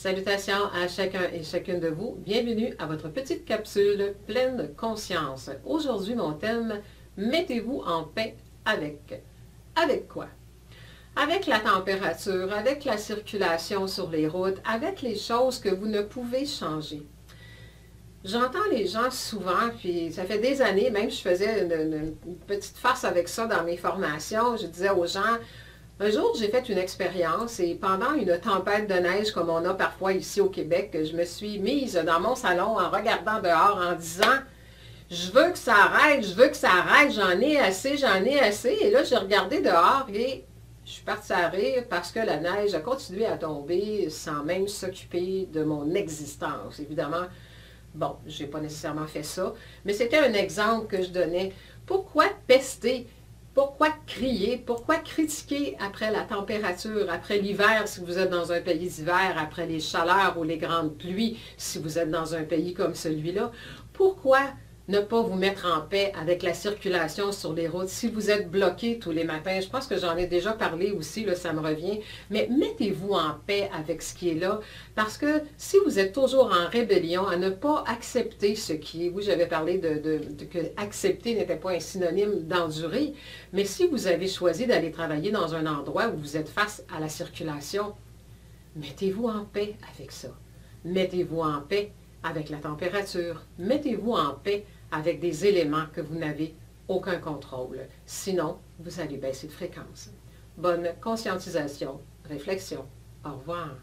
Salutations à chacun et chacune de vous. Bienvenue à votre petite capsule pleine conscience. Aujourd'hui, mon thème, mettez-vous en paix avec. Avec quoi? Avec la température, avec la circulation sur les routes, avec les choses que vous ne pouvez changer. J'entends les gens souvent, puis ça fait des années, même je faisais une petite farce avec ça dans mes formations. Je disais aux gens, un jour j'ai fait une expérience et pendant une tempête de neige comme on a parfois ici au Québec, je me suis mise dans mon salon en regardant dehors en disant, je veux que ça arrête, je veux que ça arrête, j'en ai assez, j'en ai assez. Et là j'ai regardé dehors et je suis partie à rire parce que la neige a continué à tomber sans même s'occuper de mon existence. Évidemment, bon, je n'ai pas nécessairement fait ça, mais c'était un exemple que je donnais. Pourquoi pester? Pourquoi crier? Pourquoi critiquer après la température, après l'hiver si vous êtes dans un pays d'hiver, après les chaleurs ou les grandes pluies si vous êtes dans un pays comme celui-là? Pourquoi ne pas vous mettre en paix avec la circulation sur les routes si vous êtes bloqué tous les matins? Je pense que j'en ai déjà parlé aussi, là, ça me revient. Mais mettez-vous en paix avec ce qui est là, parce que si vous êtes toujours en rébellion à ne pas accepter ce qui est, oui, j'avais parlé que accepter n'était pas un synonyme d'endurer, mais si vous avez choisi d'aller travailler dans un endroit où vous êtes face à la circulation, mettez-vous en paix avec ça. Mettez-vous en paix avec la température. Mettez-vous en paix avec des éléments que vous n'avez aucun contrôle. Sinon, vous allez baisser de fréquence. Bonne conscientisation, réflexion. Au revoir.